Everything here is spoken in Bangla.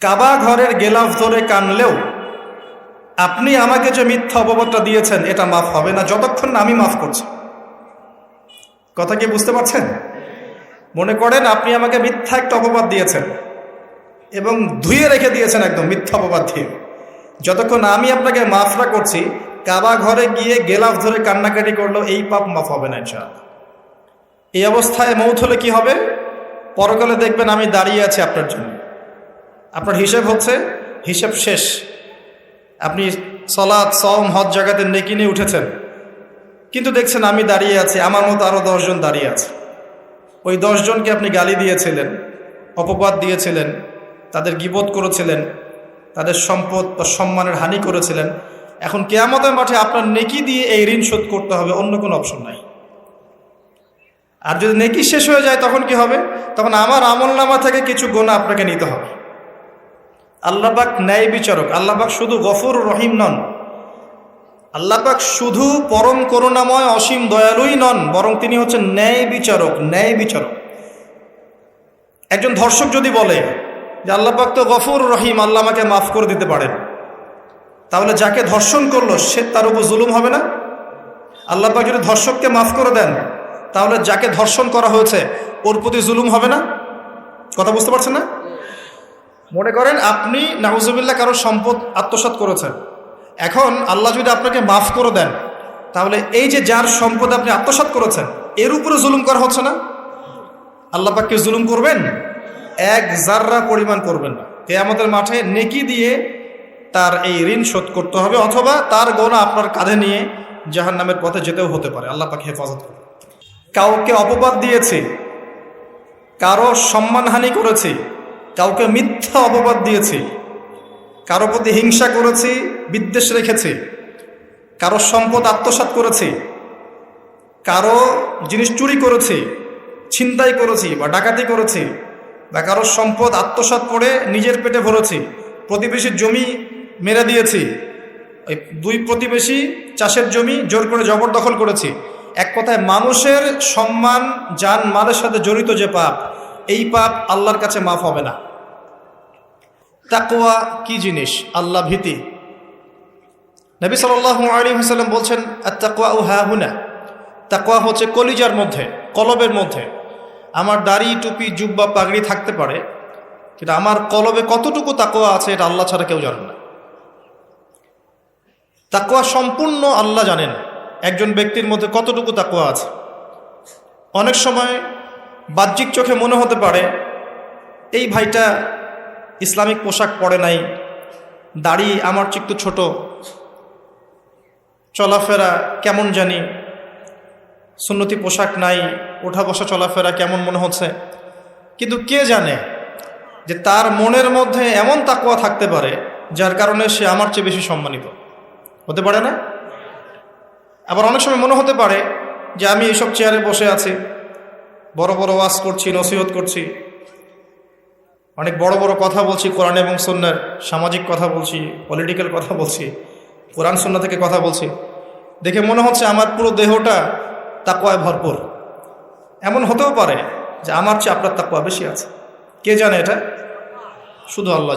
কাবা ঘরের গেলাফ ধরে কানলেও আপনি আমাকে যে মিথ্যা অপবাদটা দিয়েছেন এটা মাফ হবে না যতক্ষণ না আমি মাফ করছি। কথা কি বুঝতে পারছেন? মনে করেন আপনি আমাকে মিথ্যা একটা অপবাদ দিয়েছেন এবং ধুয়ে রেখে দিয়েছেন একদম মিথ্যা অপবাদ দিয়ে। যতক্ষণ আমি আপনাকে মাফ না করছি, কাবা ঘরে গিয়ে গেলাফ ধরে কান্নাকাটি করলেও এই পাপ মাফ হবে না ইনশাআল্লাহ। এই অবস্থায় মৌত হলে কি হবে? পরকালে দেখবেন আমি দাঁড়িয়ে আছি আপনার জন্য, আপনার হিসেব হচ্ছে, হিসেব শেষ। আপনি সালাত, সওম, হজ জাকাতে নেকি নিয়ে উঠেছেন, কিন্তু দেখছেন আমি দাঁড়িয়ে আছি, আমার মতো আরো 10 জন দাঁড়িয়ে আছে। ওই 10 জনকে আপনি গালি দিয়েছিলেন, অপবাদ দিয়েছিলেন, তাদের গীবত করেছিলেন, তাদের সম্পদ বা সম্মানের হানি করেছিলেন। এখন কিয়ামতের মাঠে আপনার নেকি দিয়ে এই ঋণ শোধ করতে হবে, অন্য কোনো অপশন নাই। আর যদি নেকি শেষ হয়ে যায় তখন কি হবে? তখন আমার আমলনামা থেকে কিছু গুনাহ আপনাকে নিতে হবে। আল্লাহ পাক ন্যায় বিচারক। আল্লাহ পাক শুধু গফুর রহিম নন, আল্লাহ পাক শুধু পরম করুণাময় অসীম দয়ালুই নন, বরং তিনি হচ্ছেন ন্যায় বিচারক। ন্যায় বিচারক। একজন ধর্ষক যদি বলে যে আল্লাহ পাক তো গফুর রহিম, আল্লাহ আমাকে মাফ করে দিতে পারেন, তাহলে যাকে ধর্ষণ করলো সে তার উপর জুলুম হবে না? আল্লাহ পাক যদি ধর্ষককে মাফ করে দেন, তাহলে যাকে ধর্ষণ করা হয়েছে ওর প্রতি জুলুম হবে না? কথা বুঝতে পারছেন না? মনে করেন আপনি নাউজুবিল্লাহ কারো সম্পদ আত্মসাৎ করেছেন, এখন আল্লাহ যদি আপনাকে মাফ করে দেন, তাহলে এই যে যার সম্পদ আপনি আত্মসাৎ করেছেন এর উপরে জুলুম করা হচ্ছে না? আল্লাহ পাককে জুলুম করবেন? এক জাররা পরিমাণ করবেন না। কিয়ামতের মাঠে নেকি দিয়ে তার এই ঋণ শোধ করতে হবে, অথবা তার গোনা আপনার কাঁধে নিয়ে জাহান্নামের পথে যেতেও হতে পারে। আল্লাহ পাক হেফাজত করবে। কাউকে অপবাদ দিয়েছি, কারো সম্মানহানি করেছি, কাউকে মিথ্যা অপবাদ দিয়েছি, কারো প্রতি হিংসা করেছি, বিদ্বেষ রেখেছি, কারো সম্পদ আত্মসাৎ করেছি, কারো জিনিস চুরি করেছি, ছিনতাই করেছি বা ডাকাতি করেছি, বা কারো সম্পদ আত্মসাৎ করে নিজের পেটে ভরেছি, প্রতিবেশীর জমি মেরে দিয়েছি, ওই 2 প্রতিবেশী চাষের জমি জোর করে জবরদখল করেছি। এক কথায় মানুষের সম্মান, জান মালের সাথে জড়িত যে পাপ, এই পাপ আল্লাহর কাছে মাফ হবে না। তাকওয়া কি জিনিস? আল্লাহ ভীতি। নবী সাল্লাল্লাহু আলাইহি ওয়াসাল্লাম বলছেন, আত-তাকওয়া হাহুনা। তাকওয়া হচ্ছে কলিজার মধ্যে, কলবের মধ্যে। আমার দাড়ি, টুপি, জুব্বা, পাগড়ি থাকতে পারে, কিন্তু আমার কলবে কতটুকু তাকওয়া আছে এটা আল্লাহ ছাড়া কেউ জানেন না। তাকওয়া সম্পূর্ণ আল্লাহ জানেন একজন ব্যক্তির মধ্যে কতটুকু তাকওয়া আছে। অনেক সময় বাহ্যিক চোখে মনে হতে পারে এই ভাইটা ইসলামিক পোশাক পরে নাই, দাড়ি আমার চেয়ে একটু ছোট, চলাফেরা কেমন জানি, সুন্নতি পোশাক নাই, ওঠা বসা চলাফেরা কেমন মনে হচ্ছে। কিন্তু কে জানে যে তার মনের মধ্যে এমন তাকওয়া থাকতে পারে যার কারণে সে আমার চেয়ে বেশি সম্মানিত হতে পারে না? আবার অনেক সময় মনে হতে পারে যে আমি এইসব চেয়ারে বসে আছি, বড় বড় ওয়াজ করছি, নসিহত করছি, অনেক বড় বড় কথা বলছি, কোরআন এবং সুন্নাহর সামাজিক কথা বলছি, পলিটিক্যাল কথা বলছি, কোরআন সুন্নাহ থেকে কথা বলছি, দেখে মনে হচ্ছে আমার পুরো দেহটা তাকওয়ায় ভরপুর। এমন হতেও পারে যে আমার চেয়ে আপনার তাকওয়া বেশি আছে। কে জানে এটা? শুধু আল্লাহ।